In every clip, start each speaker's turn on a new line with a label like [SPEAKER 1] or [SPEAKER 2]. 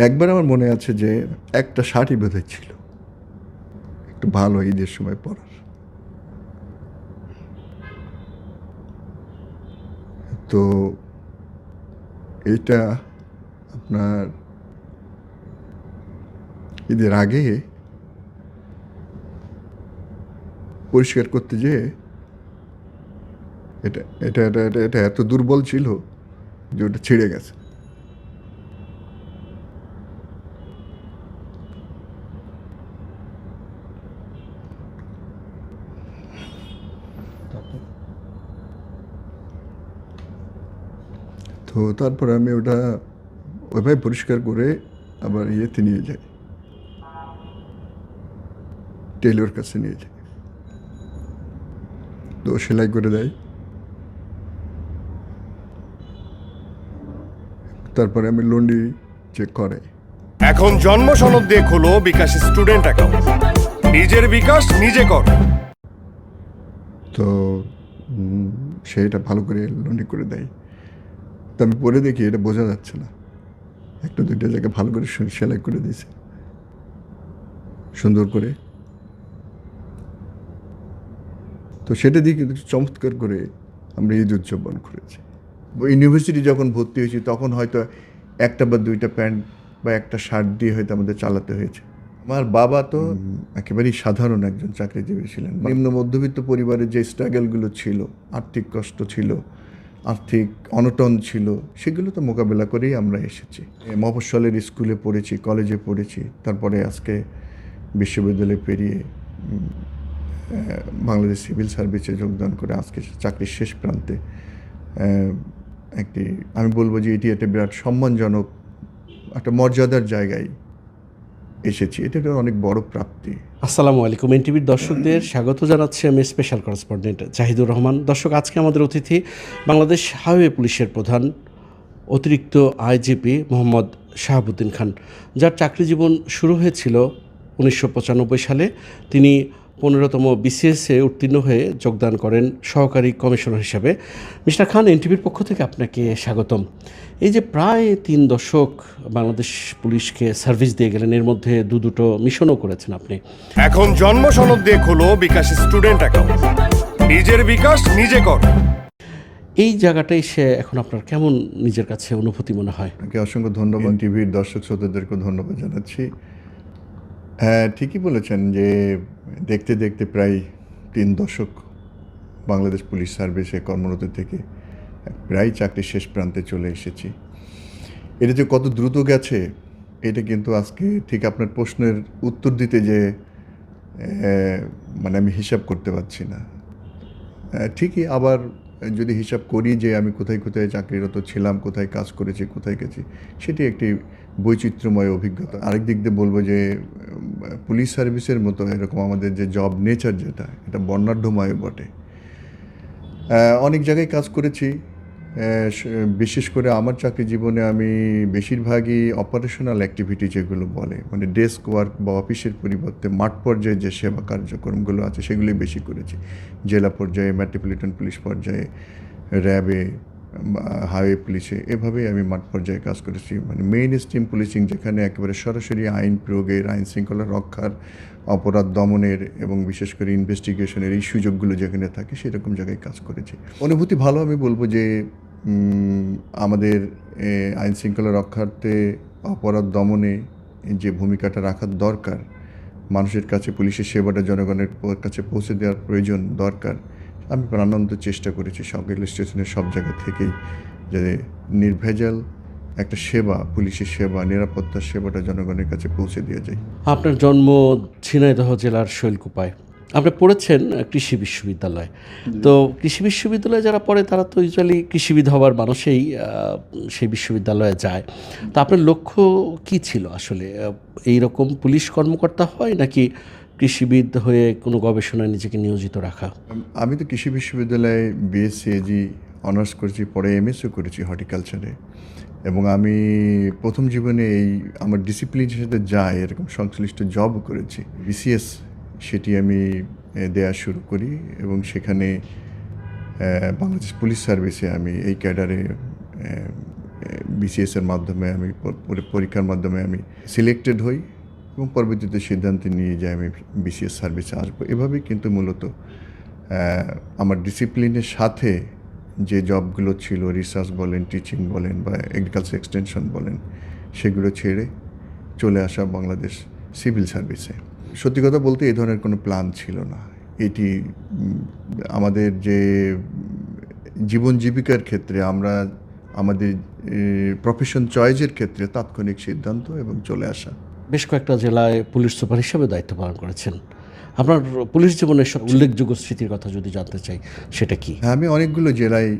[SPEAKER 1] একবার আমার মনে আছে যে একটা শার্টই বোধহয় ছিল একটু ভালো ঈদের সময় পরার। তো এইটা আপনার ঈদের আগে পরিষ্কার করতে যেয়ে এটা এটা এটা এটা এটা এত দুর্বল ছিল যে ওটা ছিঁড়ে গেছে। তো তারপরে আমি ওটা ওইভাবে পরিষ্কার করে আবার ইয়েতে নিয়ে যাই, টেলর কাছে নিয়ে যাই। তো ও সেলাই করে দেয়। তারপরে আমি লন্ড্রি চেক করাই।
[SPEAKER 2] এখন জন্ম সনদ দিয়ে খোলো বিকাশ স্টুডেন্ট অ্যাকাউন্ট। নিজের বিকাশ নিজে কর।
[SPEAKER 1] তো সেইটা ভালো করে লন্ড্রি করে দেয়। তো আমি পরে দেখি এটা বোঝা যাচ্ছে না, একটা দুইটা জায়গায় ভালো করে সেলাই করে দিয়েছে সুন্দর করে। তো সেটা দিয়ে কিন্তু চমৎকার করে আমরা ঈদ উদযাপন করেছি। ইউনিভার্সিটি যখন ভর্তি হয়েছি তখন হয়তো একটা বা দুইটা প্যান্ট বা একটা শার্ট দিয়ে হয়তো আমাদের চালাতে হয়েছে। আমার বাবা তো একেবারেই সাধারণ একজন চাকরিজীবী ছিলেন। নিম্ন মধ্যবিত্ত পরিবারের যে স্ট্রাগলগুলো ছিল, আর্থিক কষ্ট ছিল, আর্থিক অনটন ছিল, সেগুলো তো মোকাবেলা করেই আমরা এসেছি। মফস্বলের স্কুলে পড়েছি, কলেজে পড়েছি, তারপরে আজকে বিশ্ববিদ্যালয় পেরিয়ে বাংলাদেশ সিভিল সার্ভিসে যোগদান করে আজকে চাকরির শেষ প্রান্তে একটি, আমি বলবো যে এটি একটা বিরাট সম্মানজনক একটা মর্যাদার জায়গায় এসেছি। এটা একটা অনেক বড় প্রাপ্তি।
[SPEAKER 3] আসসালামু আলাইকুম। এনটিভির দর্শকদের স্বাগত জানাচ্ছি আমি স্পেশাল করেসপন্ডেন্ট জাহিদুর রহমান। দর্শক, আজকে আমাদের অতিথি বাংলাদেশ হাইওয়ে পুলিশের প্রধান অতিরিক্ত আইজিপি মোহাম্মদ শাহাবুদ্দিন খান, যার চাকরি জীবন শুরু হয়েছিল 1995 সালে। তিনি 15তম বিসিএসে উত্তীর্ণ হয়ে যোগদান করেন সহকারী কমিশনার হিসাবে। মিস্টার খান, এনটিভির পক্ষ থেকে আপনাকে স্বাগতম। এই যে প্রায় 3 দশক বাংলাদেশ পুলিশকে সার্ভিস দিয়ে গেলেন, এর মধ্যে দুটো মিশনও করেছেন আপনি।
[SPEAKER 2] এখন জন্ম সনদ দিয়ে খোলো বিকাশ স্টুডেন্ট অ্যাকাউন্ট। নিজের বিকাশ নিজে কর।
[SPEAKER 3] এই জায়গাটাই সে এখন আপনার কেমন নিজের কাছে অনুভূতি মনে হয়?
[SPEAKER 1] আপনাকে অসংখ্য ধন্যবাদ। টিভির দর্শক শ্রোতাদেরকেও ধন্যবাদ জানাচ্ছি। হ্যাঁ, ঠিকই বলেছেন যে দেখতে দেখতে প্রায় 3 দশক বাংলাদেশ পুলিশ সার্ভিসে কর্মরত থেকে প্রায় চাকরির শেষ প্রান্তে চলে এসেছি। এটা যে কত দ্রুত গেছে এটা কিন্তু আজকে ঠিক আপনার প্রশ্নের উত্তর দিতে যে মানে আমি হিসাব করতে পারছি না। ঠিকই, আবার যদি হিসাব করি যে আমি কোথায় কোথায় চাকরিরত ছিলাম, কোথায় কাজ করেছি, কোথায় গেছি, সেটি একটি বৈচিত্র্যময় অভিজ্ঞতা। আরেক দিক দিয়ে বলবো যে পুলিশ সার্ভিসের মতো এরকম আমাদের যে জব নেচার যেটা, এটা বর্ণাঢ্যময় বটে। অনেক জায়গায় কাজ করেছি। বিশেষ করে আমার চাকরি জীবনে আমি বেশিরভাগই অপারেশনাল অ্যাক্টিভিটি যেগুলো বলে, মানে ডেস্ক ওয়ার্ক বা অফিসের পরিবর্তে মাঠ পর্যায়ে যে সেবা কার্যক্রমগুলো আছে সেগুলোই বেশি করেছি। জেলা পর্যায়ে, মেট্রোপলিটন পুলিশ পর্যায়ে, র্যাবে, হাইওয়ে পুলিশে, এভাবেই আমি মাঠ পর্যায়ে কাজ করেছি। মানে মেইন স্ট্রিম পুলিশিং, যেখানে একেবারে সরাসরি আইন প্রয়োগের, আইন শৃঙ্খলা রক্ষার, অপরাধ দমনের এবং বিশেষ করে ইনভেস্টিগেশনের এই সুযোগগুলো যেখানে থাকে সেরকম জায়গায় কাজ করেছি। অনুভূতি ভালো। আমি বলবো যে আমাদের আইন শৃঙ্খলা রক্ষার্থে, অপরাধ দমনে যে ভূমিকাটা রাখার দরকার, মানুষের কাছে পুলিশের সেবাটা জনগণের কাছে পৌঁছে দেওয়ার প্রয়োজন দরকার, আমি প্রাণান্ত চেষ্টা করেছি সকল স্টেশনের সব জায়গা থেকেই যে নির্ভেজাল একটা সেবা, পুলিশের সেবা, নিরাপত্তার সেবাটা জনগণের কাছে পৌঁছে দিয়ে যায়।
[SPEAKER 3] আপনার জন্ম ঝিনাইদহ জেলার শৈলকুপায়। আপনি পড়েছেন কৃষি বিশ্ববিদ্যালয়। তো কৃষি বিশ্ববিদ্যালয়ে যারা পড়ে তারা তো ইউজুয়ালি কৃষিবিদ হওয়ার মানুষেই সেই বিশ্ববিদ্যালয়ে যায়। তো আপনার লক্ষ্য কি ছিল আসলে? এইরকম পুলিশ কর্মকর্তা হয় নাকি কৃষিবিদ হয়ে কোনো গবেষণায় নিজেকে নিয়োজিত রাখা?
[SPEAKER 1] আমি তো কৃষি বিশ্ববিদ্যালয়ে বিএসসি এজি অনার্স করেছি, পরে এমএসও করেছি হর্টিকালচারে। এবং আমি প্রথম জীবনে এই আমার ডিসিপ্লিনের সাথে যায় এরকম সংশ্লিষ্ট জবও করেছি। বিসিএস সেটি আমি দেয়া শুরু করি এবং সেখানে বাংলাদেশ পুলিশ সার্ভিসে আমি এই ক্যাডারে বিসিএস এর মাধ্যমে আমি পরীক্ষার মাধ্যমে আমি সিলেক্টেড হই এবং পরবর্তীতে সিদ্ধান্ত নিয়ে যে আমি বিসিএস সার্ভিসে আসবো। এভাবেই কিন্তু মূলত আমার ডিসিপ্লিনের সাথে যে জবগুলো ছিল, রিসার্চ বলেন, টিচিং বলেন বা এগ্রিকালচার এক্সটেনশন বলেন, সেগুলো ছেড়ে চলে আসা বাংলাদেশ সিভিল সার্ভিসে। সত্যি কথা বলতে এই ধরনের কোনো প্ল্যান ছিল না। এটি আমাদের যে জীবন জীবিকার ক্ষেত্রে আমরা আমাদের প্রফেশন চয়েসের ক্ষেত্রে তাৎক্ষণিক সিদ্ধান্ত এবং চলে আসা।
[SPEAKER 3] বেশ কয়েকটা জেলায় পুলিশ সুপার হিসেবে দায়িত্ব পালন করেছেন। আপনার পুলিশ জীবনের সব উল্লেখযোগ্য স্মৃতির কথা যদি জানতে চাই, সেটা কি?
[SPEAKER 1] হ্যাঁ, আমি অনেকগুলো জেলায়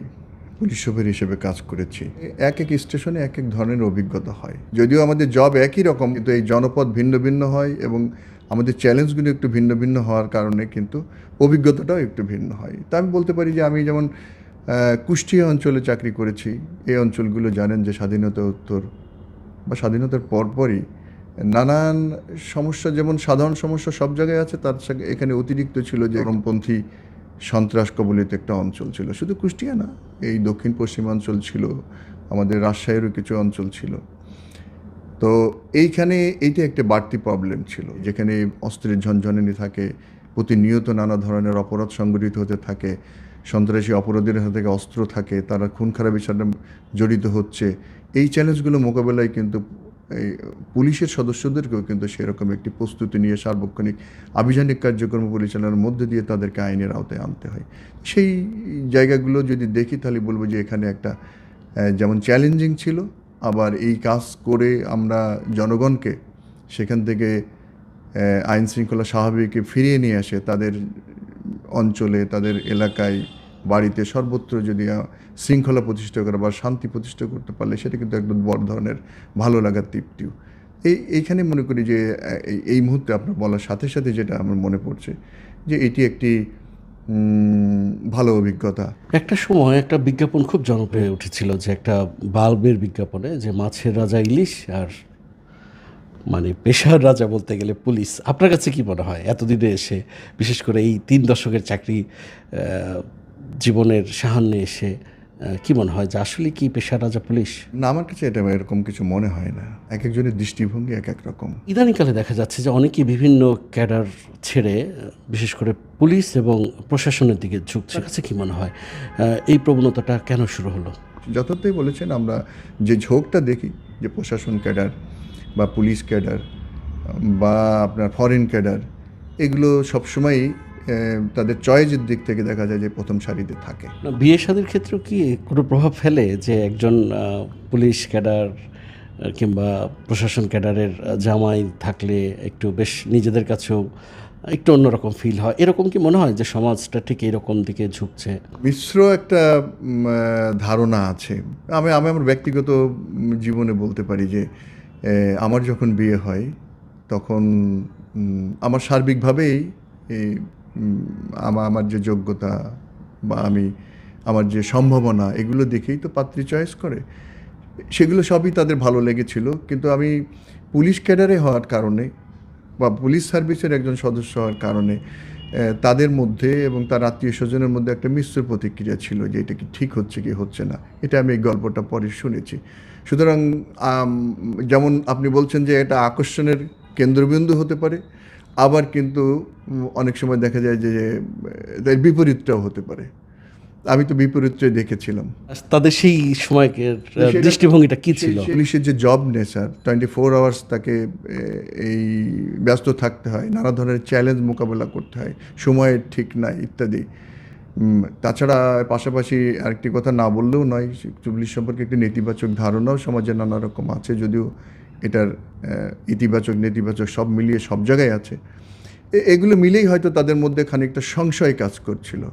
[SPEAKER 1] পুলিশ সুপার হিসেবে কাজ করেছি। এক এক স্টেশনে এক এক ধরনের অভিজ্ঞতা হয়। যদিও আমাদের জব একই রকম, কিন্তু এই জনপদ ভিন্ন ভিন্ন হয় এবং আমাদের চ্যালেঞ্জগুলো একটু ভিন্ন ভিন্ন হওয়ার কারণে কিন্তু অভিজ্ঞতাটাও একটু ভিন্ন হয়। তা আমি বলতে পারি যে আমি যেমন কুষ্টিয়া অঞ্চলে চাকরি করেছি। এই অঞ্চলগুলো জানেন যে স্বাধীনতা উত্তর বা স্বাধীনতার পরপরই নানান সমস্যা, যেমন সাধারণ সমস্যা সব জায়গায় আছে, তার সাথে এখানে অতিরিক্ত ছিল যে চরমপন্থী সন্ত্রাস কবলিত একটা অঞ্চল ছিল। শুধু কুষ্টিয়া না, এই দক্ষিণ পশ্চিমাঞ্চল ছিল, আমাদের রাজশাহীরও কিছু অঞ্চল ছিল। তো এইখানে এইটা একটা বাড়তি প্রবলেম ছিল, যেখানে অস্ত্রের ঝনঝনানি থাকে, প্রতিনিয়ত নানা ধরনের অপরাধ সংগঠিত হতে থাকে, সন্ত্রাসী অপরাধীর হাতে থেকে অস্ত্র থাকে, তারা খুন খারাপির সাথে জড়িত হচ্ছে। এই চ্যালেঞ্জগুলো মোকাবেলায় কিন্তু এই পুলিশের সদস্যদেরকেও কিন্তু সেরকম একটি প্রস্তুতি নিয়ে সার্বক্ষণিক আভিযানিক কার্যক্রম পরিচালনার মধ্যে দিয়ে তাদেরকে আইনের আওতায় আনতে হয়। সেই জায়গাগুলো যদি দেখি তাহলে বলবো যে এখানে একটা যেমন চ্যালেঞ্জিং ছিল, আবার এই কাজ করে আমরা জনগণকে সেখান থেকে আইন শৃঙ্খলা স্বাভাবিকে ফিরিয়ে নিয়ে আসে তাদের অঞ্চলে, তাদের এলাকায়, বাড়িতে, সর্বত্র যদি শৃঙ্খলা প্রতিষ্ঠা করা বা শান্তি প্রতিষ্ঠা করতে পারলে সেটা কিন্তু একদম বড় ধরনের ভালো লাগার তৃপ্তিও। এইখানে মনে করি যে এই মুহূর্তে আপনার বলার সাথে সাথে যেটা আমার মনে পড়ছে যে এটি একটি ভালো অভিজ্ঞতা।
[SPEAKER 3] একটা সময় একটা বিজ্ঞাপন খুব জনপ্রিয় হয়ে উঠেছিল, যে একটা বাল্বের বিজ্ঞাপনে, যে মাছের রাজা ইলিশ আর মানে পেশার রাজা বলতে গেলে পুলিশ। আপনার কাছে কি মনে হয় এতদিনে এসে, বিশেষ করে এই 3 দশকের চাকরি জীবনের সাহান্যে এসে, কি মনে হয় যে আসলে কি পেশার রাজা পুলিশ?
[SPEAKER 1] না, আমার কাছে এটা এরকম কিছু মনে হয় না। এক একজনের দৃষ্টিভঙ্গি এক এক রকম।
[SPEAKER 3] ইদানিংকালে দেখা যাচ্ছে যে অনেকেই বিভিন্ন ক্যাডার ছেড়ে বিশেষ করে পুলিশ এবং প্রশাসনের দিকে ঝুঁকছে। কাছে কি মনে হয় এই প্রবণতাটা কেন শুরু হলো?
[SPEAKER 1] যথার্থই বলেছেন। আমরা যে ঝোঁকটা দেখি যে প্রশাসন ক্যাডার বা পুলিশ ক্যাডার বা আপনার ফরেন ক্যাডার, এগুলো সবসময়ই তাদের চয়েসের দিক থেকে দেখা যায় যে প্রথম সারিতে থাকে।
[SPEAKER 3] বিয়ে শাদীর ক্ষেত্রেও কি কোনো প্রভাব ফেলে যে একজন পুলিশ ক্যাডার কিংবা প্রশাসন ক্যাডারের জামাই থাকলে একটু বেশ নিজেদের কাছেও একটু অন্যরকম ফিল হয়? এরকম কি মনে হয় যে সমাজটা ঠিক এরকম দিকে ঝুঁকছে?
[SPEAKER 1] মিশ্র একটা ধারণা আছে। আমি আমার ব্যক্তিগত জীবনে বলতে পারি যে আমার যখন বিয়ে হয় তখন আমার সার্বিকভাবেই আমার যে যোগ্যতা বা আমার যে সম্ভাবনা, এগুলো দেখেই তো পাত্রী চয়েস করে। সেগুলো সবই তাদের ভালো লেগেছিল। কিন্তু আমি পুলিশ ক্যাডারে হওয়ার কারণে বা পুলিশ সার্ভিসের একজন সদস্য হওয়ার কারণে তাদের মধ্যে এবং তার আত্মীয় স্বজনের মধ্যে একটা মিশ্র প্রতিক্রিয়া ছিল যে এটা কি ঠিক হচ্ছে কি হচ্ছে না। এটা আমি এই গল্পটা পরে শুনেছি। সুতরাং যেমন আপনি বলছেন যে এটা আকর্ষণের কেন্দ্রবিন্দু হতে পারে, আবার কিন্তু অনেক সময় দেখা যায় যে এর বিপরীতটাও হতে পারে। আমি তো বিপরীতটাই দেখেছিলাম।
[SPEAKER 3] তাদের সেই সময়কের দৃষ্টিভঙ্গিটা কি ছিল?
[SPEAKER 1] পুলিশের যে জব নেচার, 24 আওয়ার্স তাকে এই ব্যস্ত থাকতে হয়, নানা ধরনের চ্যালেঞ্জ মোকাবেলা করতে হয়, সময়ের ঠিক নাই ইত্যাদি। তাছাড়া পাশাপাশি আরেকটি কথা না বললেও নয়, পুলিশ সম্পর্কে একটি নেতিবাচক ধারণাও সমাজে নানা রকম আছে, যদিও এটার ইতিবাচক নেতিবাচক সব মিলিয়ে সব জায়গায় আছে। এগুলো মিলেই হয়তো তাদের মধ্যে খানিকটা সংশয় কাজ করছিল,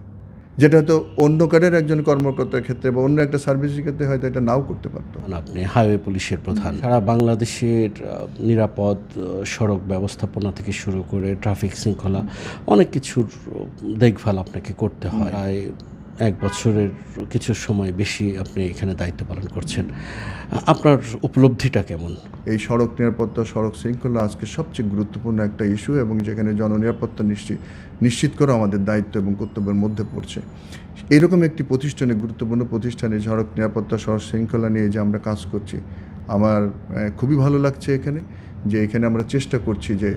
[SPEAKER 1] যেটা হয়তো অন্য কার্ডের একজন কর্মকর্তার ক্ষেত্রে বা অন্য একটা সার্ভিসের ক্ষেত্রে হয়তো এটা নাও করতে পারতো।
[SPEAKER 3] আপনি হাইওয়ে পুলিশের প্রধান, সারা বাংলাদেশের নিরাপদ সড়ক ব্যবস্থাপনা থেকে শুরু করে ট্রাফিক শৃঙ্খলা অনেক কিছুর দেখভাল আপনাকে করতে হয়। প্রায় 1 বছরের কিছু সময় বেশি আপনি এখানে দায়িত্ব পালন করছেন। আপনার উপলব্ধিটা কেমন?
[SPEAKER 1] এই সড়ক নিরাপত্তা, সড়ক শৃঙ্খলা আজকে সবচেয়ে গুরুত্বপূর্ণ একটা ইস্যু, এবং যেখানে জননিরাপত্তা নিশ্চিত করা আমাদের দায়িত্ব এবং কর্তব্যের মধ্যে পড়ছে। এরকম একটি প্রতিষ্ঠানে, গুরুত্বপূর্ণ প্রতিষ্ঠানে সড়ক নিরাপত্তা, সড়ক শৃঙ্খলা নিয়ে যে আমরা কাজ করছি, আমার খুবই ভালো লাগছে এখানে, যে এখানে আমরা চেষ্টা করছি যে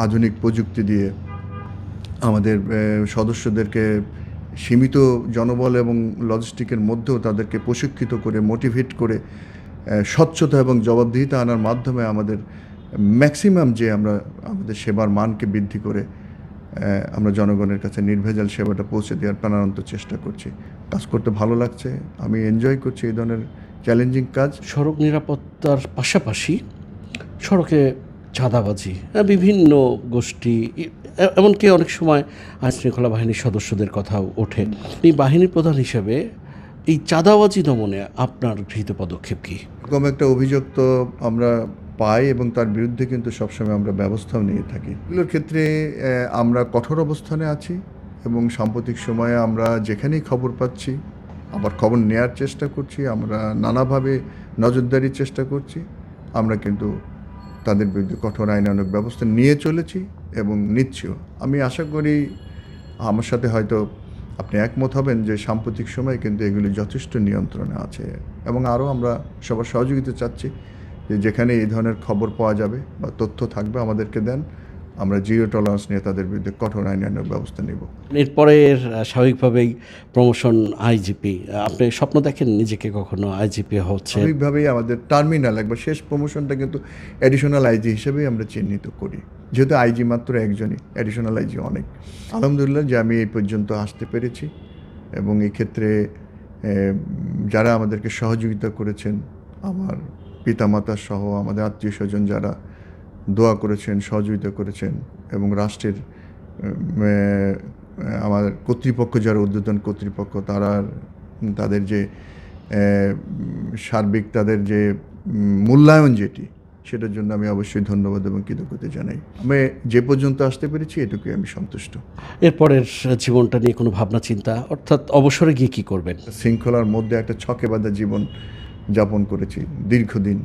[SPEAKER 1] আধুনিক প্রযুক্তি দিয়ে আমাদের সদস্যদেরকে সীমিত জনবল এবং লজিস্টিকের মধ্যেও তাদেরকে প্রশিক্ষিত করে, মোটিভেট করে স্বচ্ছতা এবং জবাবদিহিতা আনার মাধ্যমে আমাদের ম্যাক্সিমাম যে আমরা আমাদের সেবার মানকে বৃদ্ধি করে আমরা জনগণের কাছে নির্ভেজাল সেবাটা পৌঁছে দেওয়ার প্রাণান্ত চেষ্টা করছি। কাজ করতে ভালো লাগছে, আমি এনজয় করছি এই ধরনের চ্যালেঞ্জিং কাজ।
[SPEAKER 3] সড়ক নিরাপত্তার পাশাপাশি সড়কে চাঁদাবাজি, বিভিন্ন গোষ্ঠী, এমনকি অনেক সময় আইনশৃঙ্খলা বাহিনীর সদস্যদের কথাও ওঠে। এই বাহিনীর প্রধান হিসেবে এই চাঁদাবাজি দমনে আপনার গৃহীত পদক্ষেপ কী?
[SPEAKER 1] এরকম একটা অভিযোগ তো আমরা পাই এবং তার বিরুদ্ধে কিন্তু সবসময় আমরা ব্যবস্থাও নিয়ে থাকি। এগুলোর ক্ষেত্রে আমরা কঠোর অবস্থানে আছি এবং সাম্প্রতিক সময়ে আমরা যেখানেই খবর পাচ্ছি আবার খবর নেয়ার চেষ্টা করছি, আমরা নানাভাবে নজরদারির চেষ্টা করছি। আমরা কিন্তু তাদের বিরুদ্ধে কঠোর আইনানুগ ব্যবস্থা নিয়ে চলেছি এবং নিচ্ছিও। আমি আশা করি আমার সাথে হয়তো আপনি একমত হবেন যে সাম্প্রতিক সময়ে কিন্তু এগুলি যথেষ্ট নিয়ন্ত্রণে আছে এবং আরও আমরা সবার সহযোগিতা চাচ্ছি যে যেখানে এই ধরনের খবর পাওয়া যাবে বা তথ্য থাকবে আমাদেরকে দেন, আমরা জিরো টলারেন্স নিয়ে তাদের বিরুদ্ধে কঠোর আইনানুগ ব্যবস্থা নেব।
[SPEAKER 3] এরপরে স্বাভাবিকভাবেই প্রমোশন আইজিপি, আপনি স্বপ্ন দেখেন নিজেকে কখনো আইজিপি হচ্ছে?
[SPEAKER 1] স্বাভাবিকভাবেই আমাদের টার্মিনাল একবার শেষ প্রমোশনটা কিন্তু অ্যাডিশনাল আইজি হিসেবেই আমরা চিহ্নিত করি, যেহেতু আইজি মাত্র একজনই, অ্যাডিশনাল আইজি অনেক। আলহামদুলিল্লাহ যে আমি এই পর্যন্ত আসতে পেরেছি এবং এই ক্ষেত্রে যারা আমাদেরকে সহযোগিতা করেছেন, আমার পিতামাতা সহ আমাদের আত্মীয় স্বজন যারা দোয়া করেছেন, সহযোগিতা করেছেন এবং রাষ্ট্রের আমার কর্তৃপক্ষ যারা ঊর্ধ্বতন কর্তৃপক্ষ, তাদের যে সার্বিক তাদের যে মূল্যায়ন যেটি, সেটার জন্য আমি অবশ্যই ধন্যবাদ এবং কৃতজ্ঞতা জানাই। আমি যে পর্যন্ত আসতে পেরেছি এটুকুই আমি সন্তুষ্ট।
[SPEAKER 3] এরপরের জীবনটা নিয়ে কোনো ভাবনা চিন্তা, অর্থাৎ অবসরে গিয়ে কী করবেন?
[SPEAKER 1] শৃঙ্খলার মধ্যে একটা ছকে বাঁধা জীবন যাপন করেছি দীর্ঘদিন।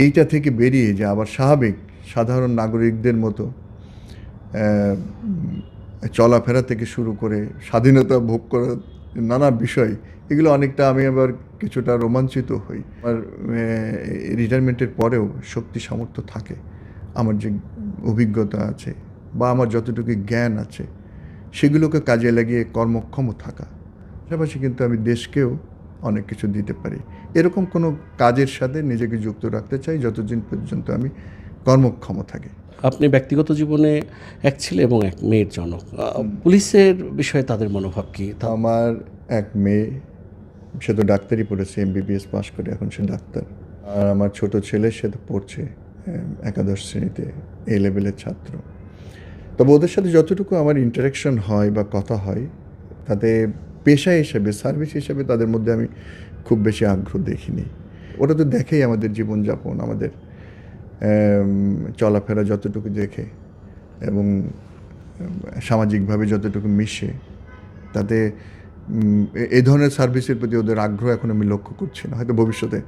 [SPEAKER 1] এইটা থেকে বেরিয়ে যে আবার স্বাভাবিক সাধারণ নাগরিকদের মতো চলাফেরা থেকে শুরু করে স্বাধীনতা ভোগ করার নানা বিষয়, এগুলো অনেকটা আমি আবার কিছুটা রোমাঞ্চিত হই। আমার রিটায়ারমেন্টের পরেও শক্তি সামর্থ্য থাকে, আমার যে অভিজ্ঞতা আছে বা আমার যতটুকু জ্ঞান আছে সেগুলোকে কাজে লাগিয়ে কর্মক্ষম থাকা, পাশাপাশি কিন্তু আমি দেশকেও অনেক কিছু দিতে পারি, এরকম কোনো কাজের সাথে নিজেকে যুক্ত রাখতে চাই যতদিন পর্যন্ত আমি কর্মক্ষম থাকি।
[SPEAKER 3] আপনি ব্যক্তিগত জীবনে এক ছেলে এবং এক মেয়ের জনক, পুলিশের বিষয়ে তাদের মনোভাব কী?
[SPEAKER 1] আমার এক মেয়ে, সে তো ডাক্তারি পড়েছে, MBBS পাস করে এখন সে ডাক্তার। আর আমার ছোট ছেলে, সে তো পড়ছে একাদশ শ্রেণীতে, A লেভেলের ছাত্র। তবে ওদের সাথে যতটুকু আমার ইন্টারাকশন হয় বা কথা হয়, তাতে পেশা হিসেবে, সার্ভিস হিসেবে তাদের মধ্যে আমি খুব বেশি আগ্রহ দেখিনি। ওরা তো দেখেই আমাদের জীবনযাপন, আমাদের চলাফেরা যতটুকু দেখে এবং সামাজিকভাবে যতটুকু মিশে, তাতে এই ধরনের সার্ভিসের প্রতি ওদের আগ্রহ এখন আমি লক্ষ্য করছি না, হয়তো ভবিষ্যতে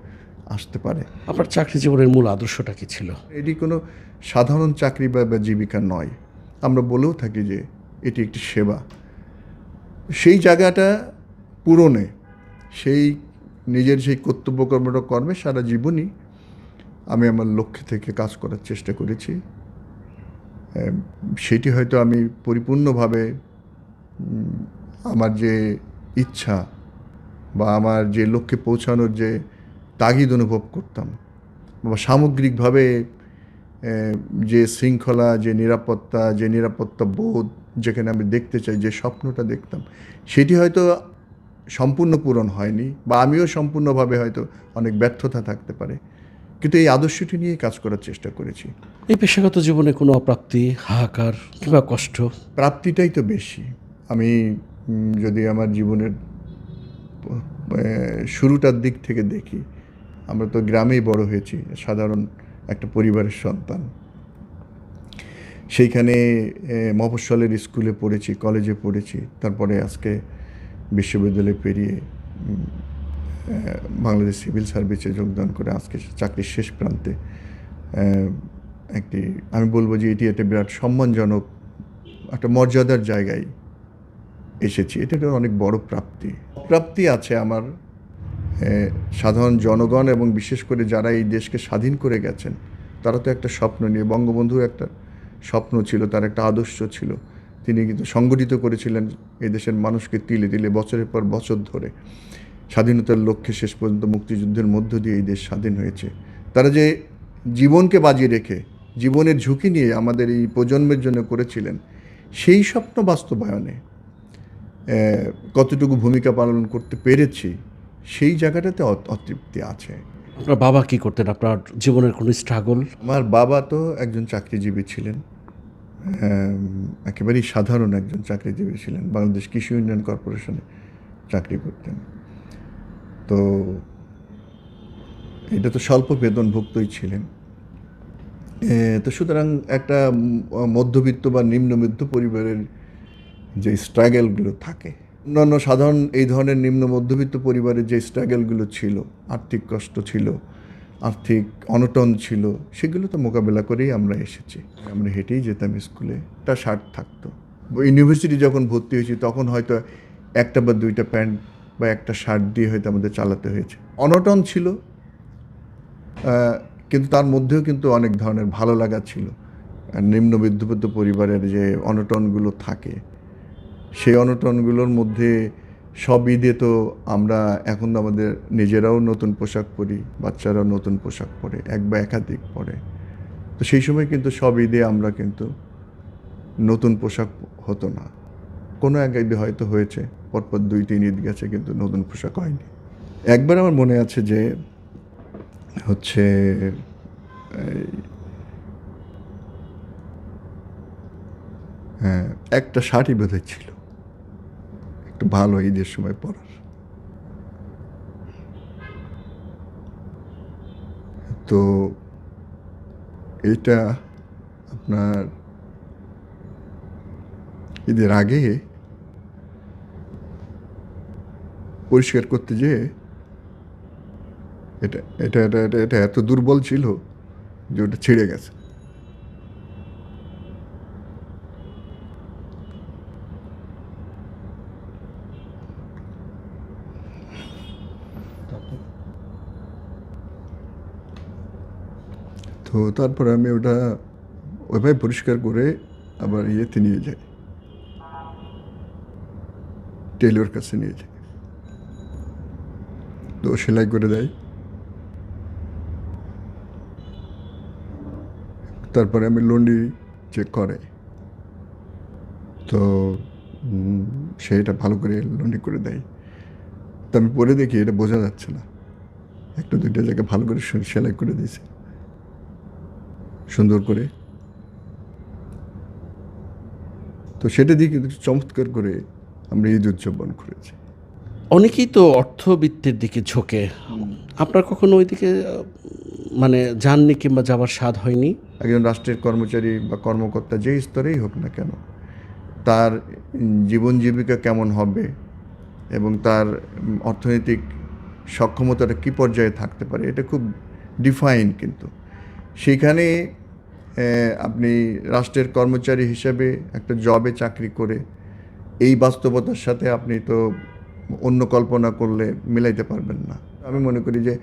[SPEAKER 1] আসতে পারে।
[SPEAKER 3] আপনার চাকরি জীবনের মূল আদর্শটা কী ছিল?
[SPEAKER 1] এটি কোনো সাধারণ চাকরি বা জীবিকা নয়, আমরা বলেও থাকি যে এটি একটি সেবা। সেই জায়গাটা পূরণে, সেই নিজের সেই কর্তব্যকর্মটা কর্মে সারা জীবনই আমি আমার লক্ষ্যে থেকে কাজ করার চেষ্টা করেছি। সেটি হয়তো আমি পরিপূর্ণভাবে আমার যে ইচ্ছা বা আমার যে লক্ষ্যে পৌঁছানোর যে তাগিদ অনুভব করতাম, বা সামগ্রিকভাবে যে শৃঙ্খলা, যে নিরাপত্তা বোধ যেখানে আমি দেখতে চাই, যে স্বপ্নটা দেখতাম, সেটি হয়তো সম্পূর্ণ পূরণ হয়নি বা আমিও সম্পূর্ণভাবে হয়তো অনেক ব্যর্থতা থাকতে পারে, কিন্তু এই আদর্শটি নিয়ে কাজ করার চেষ্টা করেছি।
[SPEAKER 3] এই পেশাগত জীবনে কোনো অপ্রাপ্তি, হাহাকার কিংবা কষ্ট?
[SPEAKER 1] প্রাপ্তিটাই তো বেশি। আমি যদি আমার জীবনের শুরুটার দিক থেকে দেখি, আমরা তো গ্রামেই বড় হয়েছি, সাধারণ একটা পরিবারের সন্তান। সেইখানে মফস্বলের স্কুলে পড়েছি, কলেজে পড়েছি, তারপরে আজকে বিশ্ববিদ্যালয়ে পেরিয়ে বাংলাদেশ সিভিল সার্ভিসে যোগদান করে আজকে চাকরির শেষ প্রান্তে আমি বলবো যে এটি একটা বিরাট সম্মানজনক একটা মর্যাদার জায়গায় এসেছি, এটা একটা অনেক বড় প্রাপ্তি আছে আমার। সাধারণ জনগণ এবং বিশেষ করে যারা এই দেশকে স্বাধীন করে গেছেন, তারা তো একটা স্বপ্ন নিয়ে, বঙ্গবন্ধুর একটা স্বপ্ন ছিল, তার একটা আদর্শ ছিল, তিনি কিন্তু সংগঠিত করেছিলেন এই দেশের মানুষকে তিলে তিলে বছরের পর বছর ধরে স্বাধীনতার লক্ষ্যে শেষ পর্যন্ত মুক্তিযুদ্ধের মধ্য দিয়ে এই দেশ স্বাধীন হয়েছে। তারা যে জীবনকে বাজি রেখে, জীবনের ঝুঁকি নিয়ে আমাদের এই প্রজন্মের জন্য করেছিলেন, সেই স্বপ্ন বাস্তবায়নে কতটুকু ভূমিকা পালন করতে পেরেছি, সেই জায়গাটাতে অতৃপ্তি আছে।
[SPEAKER 3] আপনার বাবা কি করতেন? আপনার জীবনের কোনো স্ট্রাগল?
[SPEAKER 1] আমার বাবা তো একজন চাকরিজীবী ছিলেন, একেবারেই সাধারণ একজন চাকরিজীবী ছিলেন, বাংলাদেশ কৃষি উন্নয়ন কর্পোরেশনে চাকরি করতেন। তো এটা তো স্বল্প বেতনভুক্তই ছিলেন। তো সুতরাং একটা মধ্যবিত্ত বা নিম্নবিত্ত পরিবারের যে স্ট্রাগলগুলো থাকে, অন্যান্য সাধারণ এই ধরনের নিম্ন মধ্যবিত্ত পরিবারের যে স্ট্রাগলগুলো ছিল, আর্থিক কষ্ট ছিল, আর্থিক অনটন ছিল, সেগুলো তো মোকাবেলা করেই আমরা এসেছি। আমরা হেঁটেই যেতাম স্কুলে, একটা শার্ট থাকতো। ইউনিভার্সিটি যখন ভর্তি হয়েছি তখন হয়তো একটা বা দুইটা প্যান্ট বা একটা শার্ট দিয়ে হয়তো আমাদের চালাতে হয়েছে। অনটন ছিল, কিন্তু তার মধ্যেও কিন্তু অনেক ধরনের ভালো লাগা ছিল। নিম্ন মধ্যবিত্ত পরিবারের যে অনটনগুলো থাকে, সেই অনটনগুলোর মধ্যে সব ঈদে তো আমরা এখন তো আমাদের নিজেরাও নতুন পোশাক পরি, বাচ্চারাও নতুন পোশাক পরে, এক বা একাধিক পরে। তো সেই সময় কিন্তু সব ঈদে আমরা কিন্তু নতুন পোশাক হতো না। কোনো এক ঈদে হয়তো হয়েছে, পরপর 2-3 ঈদ গেছে, কিন্তু নতুন পোশাক হয়নি। একবার আমার মনে আছে যে হচ্ছে হ্যাঁ, একটা শার্টই বোধহয় ছিল একটু ভালো ঈদের সময় পরার। তো এইটা আপনার ঈদের আগে পরিষ্কার করতে যেয়ে এটা এটা এটা এটা এটা এত দুর্বল ছিল যে ওটা ছিঁড়ে গেছে। তো তারপরে আমি ওটা ওইভাবে পরিষ্কার করে আবার ইয়েতে নিয়ে যাই, টেইলর কাছে নিয়ে যাই। তো সেলাই করে দেয়। তারপরে আমি লন্ড্রি চেক করে, তো সেটা ভালো করে লন্ড্রি করে দেয়। তো আমি পরে দেখি এটা বোঝা যাচ্ছে না, একটা দুইটা জায়গায় ভালো করে সেলাই করে দিয়েছে সুন্দর করে। তো সেটা দিয়ে কিন্তু চমৎকার করে আমরা ঈদ উদযাপন করেছি।
[SPEAKER 3] অনেকেই তো অর্থবিত্তের দিকে ঝোঁকে, আপনার কখনো ওই দিকে মানে যাননি কিংবা যাবার স্বাদ হয়নি?
[SPEAKER 1] একজন রাষ্ট্রের কর্মচারী বা কর্মকর্তা যেই স্তরেই হোক না কেন, তার জীবন জীবিকা কেমন হবে এবং তার অর্থনৈতিক সক্ষমতাটা কী পর্যায়ে থাকতে পারে, এটা খুব ডিফাইন। কিন্তু সেইখানে আপনি রাষ্ট্রের কর্মচারী হিসেবে একটা জবে চাকরি করে এই বাস্তবতার সাথে আপনি তো অন্য কল্পনা করলে মিলাইতে পারবেন না। আমি মনে করি যে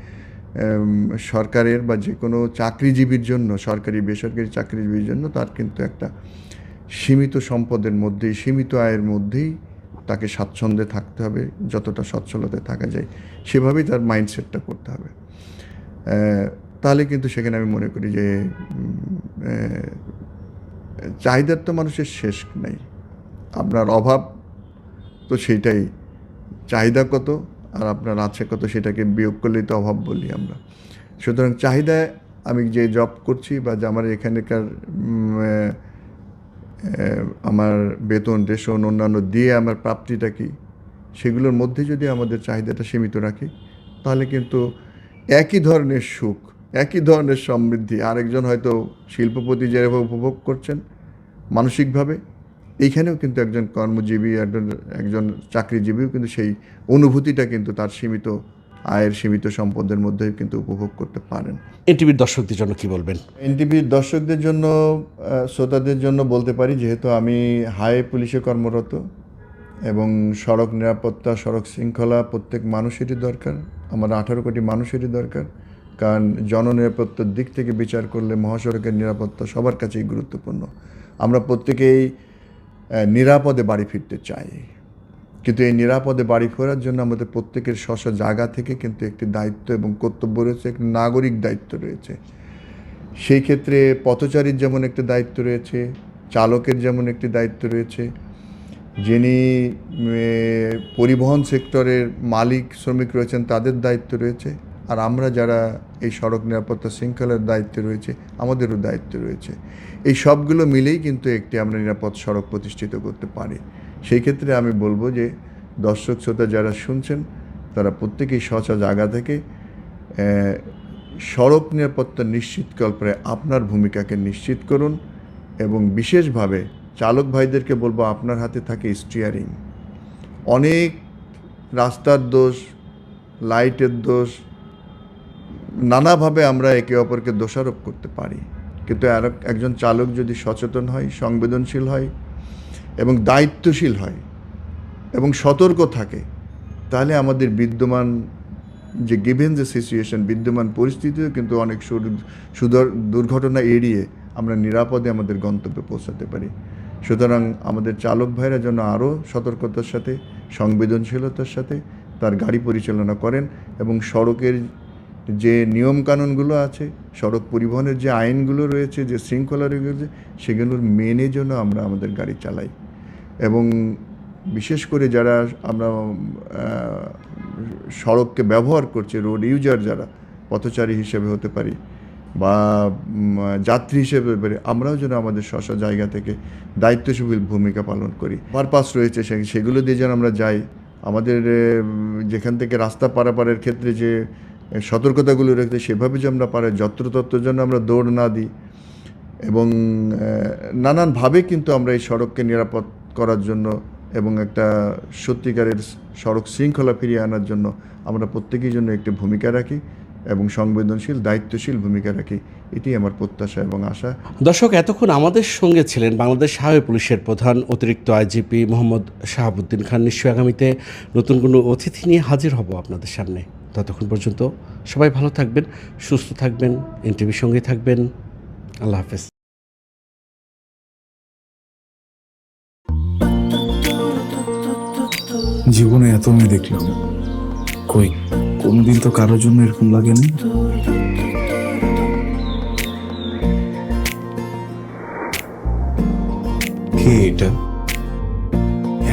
[SPEAKER 1] সরকারের বা যে কোনো চাকরিজীবীর জন্য, সরকারি বেসরকারি চাকরিজীবীর জন্য তার কিন্তু একটা সীমিত সম্পদের মধ্যেই, সীমিত আয়ের মধ্যেই তাকে স্বাচ্ছন্দ্যে থাকতে হবে, যতটা সচ্ছলতায় থাকা যায় সেভাবেই তার মাইন্ডসেটটা করতে হবে। তাহলে কিন্তু সেখানে আমি মনে করি যে চাহিদার তো মানুষের শেষ নেই। আপনার অভাব তো সেইটাই, চাহিদা কত আর আপনার আছে কত সেটাকে বিয়োগ করলেই তো অভাব বলি আমরা। সুতরাং চাহিদায় আমি যে জব করছি বা যে আমার এখানকার আমার বেতন রেশন অন্যান্য দিয়ে আমার প্রাপ্তিটা কি, সেগুলোর মধ্যে যদি আমাদের চাহিদাটা সীমিত রাখি, তাহলে কিন্তু একই ধরনের সুখ, একই ধরনের সমৃদ্ধি আরেকজন হয়তো শিল্পপতি যেভাবে উপভোগ করছেন মানসিকভাবে, এইখানেও কিন্তু একজন কর্মজীবী, একজন চাকরিজীবীও কিন্তু সেই অনুভূতিটা কিন্তু তার সীমিত আয়ের, সীমিত সম্পদের মধ্যেই কিন্তু উপভোগ করতে পারেন।
[SPEAKER 3] এনটিভির দর্শকদের জন্য কি বলবেন?
[SPEAKER 1] এনটিভির দর্শকদের জন্য, শ্রোতাদের জন্য বলতে পারি, যেহেতু আমি হাই পুলিশে কর্মরত এবং সড়ক নিরাপত্তা, সড়ক শৃঙ্খলা প্রত্যেক মানুষেরই দরকার। আমার 18 কোটি মানুষেরই দরকার, কারণ জননিরাপত্তার দিক থেকে বিচার করলে মহাসড়কের নিরাপত্তা সবার কাছেই গুরুত্বপূর্ণ। আমরা প্রত্যেকেই নিরাপদে বাড়ি ফিরতে চাই, কিন্তু এই নিরাপদে বাড়ি ফেরার জন্য আমাদের প্রত্যেকের স্ব জায়গা থেকে কিন্তু একটি দায়িত্ব এবং কর্তব্য রয়েছে, একটি নাগরিক দায়িত্ব রয়েছে। সেই ক্ষেত্রে পথচারীর যেমন একটি দায়িত্ব রয়েছে, চালকের যেমন একটি দায়িত্ব রয়েছে, যিনি পরিবহন সেক্টরের মালিক শ্রমিক রয়েছেন তাদের দায়িত্ব রয়েছে, আর আমরা যারা এই সড়ক নিরাপত্তা শৃঙ্খলার দায়িত্বে রয়েছে আমাদেরও দায়িত্ব রয়েছে। এই সবগুলো মিলেই কিন্তু একটি আমরা নিরাপদ সড়ক প্রতিষ্ঠিত করতে পারি। সেই ক্ষেত্রে আমি বলবো যে দর্শক শ্রোতা যারা শুনছেন তারা প্রত্যেকেই স্ব জায়গা থেকে সড়ক নিরাপত্তা নিশ্চিতকল্পে আপনার ভূমিকাকে নিশ্চিত করুন, এবং বিশেষভাবে চালক ভাইদেরকে বলবো আপনার হাতে থাকে স্টিয়ারিং। অনেক রাস্তার দোষ, লাইটের দোষ, নানাভাবে আমরা একে অপরকে দোষারোপ করতে পারি, কিন্তু একজন চালক যদি সচেতন হয়, সংবেদনশীল হয় এবং দায়িত্বশীল হয় এবং সতর্ক থাকে, তাহলে আমাদের বিদ্যমান যে গিভেন যে সিচুয়েশন, বিদ্যমান পরিস্থিতিও কিন্তু অনেক দুর্ঘটনা এড়িয়ে আমরা নিরাপদে আমাদের গন্তব্যে পৌঁছাতে পারি। সুতরাং আমাদের চালক ভাইরা যেন আরও সতর্কতার সাথে, সংবেদনশীলতার সাথে তার গাড়ি পরিচালনা করেন, এবং সড়কের যে নিয়মকানুনগুলো আছে, সড়ক পরিবহনের যে আইনগুলো রয়েছে, যে শৃঙ্খলা রয়েছে, সেগুলোর মেনে যেন আমরা আমাদের গাড়ি চালাই। এবং বিশেষ করে যারা আমরা সড়ককে ব্যবহার করছে, রোড ইউজার যারা, পথচারী হিসেবে হতে পারি বা যাত্রী হিসেবে হতে পারি, আমরাও যেন আমাদের স্ব জায়গা থেকে দায়িত্বশীল ভূমিকা পালন করি। পারপাস রয়েছে সেগুলো দিয়ে যেন আমরা যাই। আমাদের যেখান থেকে রাস্তা পারাপারের ক্ষেত্রে যে সতর্কতাগুলো রয়েছে সেভাবে যে আমরা পারি, যত্রতত্ত্বর জন্য আমরা দৌড় না দিই, এবং নানানভাবে কিন্তু আমরা এই সড়ককে নিরাপদ করার জন্য এবং একটা সত্যিকারের সড়ক শৃঙ্খলা ফিরিয়ে আনার জন্য আমরা প্রত্যেকেই জন্য একটি ভূমিকা রাখি এবং সংবেদনশীল, দায়িত্বশীল ভূমিকা রাখি। এটি আমার প্রত্যাশা এবং আশা।
[SPEAKER 3] দর্শক, এতক্ষণ আমাদের সঙ্গে ছিলেন বাংলাদেশ হাইওয়ে পুলিশের প্রধান অতিরিক্ত আইজিপি মোহাম্মদ শাহাবুদ্দিন খান। নিশ্চয়ই আগামীতে নতুন কোনো অতিথি নিয়ে হাজির হব আপনাদের সামনে। ততক্ষণ পর্যন্ত সবাই ভালো থাকবেন, সুস্থ থাকবেন, এনটিভির সঙ্গে থাকবেন। আল্লাহ হাফেজ।
[SPEAKER 4] জীবনে এত মেয়ে দেখলাম, কই কোনদিন তো কারোর জন্য এরকম লাগেনি। কে এটা?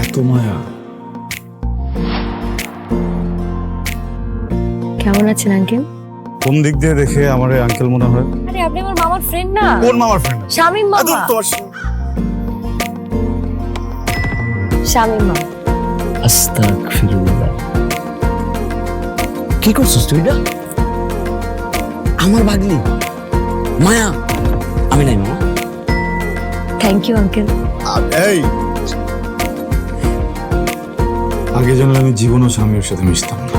[SPEAKER 4] এত মায়া।
[SPEAKER 5] কেমন আছেন আঙ্কেল?
[SPEAKER 4] কোন দিক দিয়ে দেখে আমার আঙ্কেল মনে হয়?
[SPEAKER 5] আরে আপনি আমার মামার ফ্রেন্ড না?
[SPEAKER 4] কোন মামার ফ্রেন্ড?
[SPEAKER 5] শামীম মামা। শামীম মামা।
[SPEAKER 6] আস্তাগফিরুল্লাহ। কি করছিস তুই? না আমার ভাগ্নি মায়া। আমি নাই মামা।
[SPEAKER 5] Thank you uncle.
[SPEAKER 4] এই আগে জানলে আমি জীবনও স্বামীর সাথে মিশতাম না।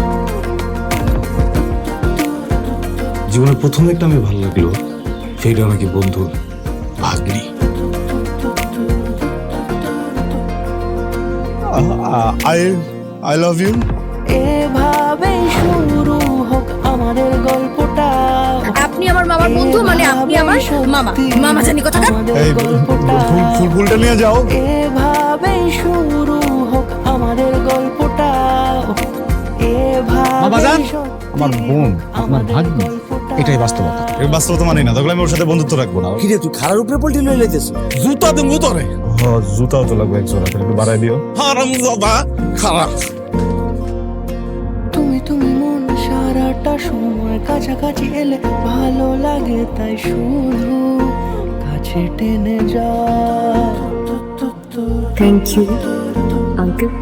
[SPEAKER 4] জীবনের প্রথম একটা আমি ভালো লাগলো, সেইটা নাকি বন্ধুর ভাগ্নি। I love you.
[SPEAKER 7] এভাবে শুরু হোক আমাদের গল্পটা।
[SPEAKER 5] আপনি আমার মামার বন্ধু, মানে আপনি আমার মামা। মামা জানি কোথাকার।
[SPEAKER 4] এই ফুলটা নিয়ে যাও।
[SPEAKER 7] এভাবে শুরু হোক আমাদের গল্পটা।
[SPEAKER 8] বাবাজান, আমার বোন আপনার ভাগ্নি, এটাই বাস্তবতা।
[SPEAKER 4] এই বাস্তবতা মানি না, তাহলে আমি ওর সাথে বন্ধুত্ব রাখবো না।
[SPEAKER 6] কিরে তুই খারার উপরে পল্টি লয়ে লাইতেছ?
[SPEAKER 4] জুতা দেবো তোরে। হ্যাঁ, জুতাও তো লাগবে এক জোড়া, তাহলে একটু বাড়াই দিও। হারামজাদা খারাপ।
[SPEAKER 7] তুমি মন সারাটা সময় কাছাকাছি এলে ভালো লাগে, তাই শুধু কাছে টেনে যা।
[SPEAKER 5] Thank you uncle.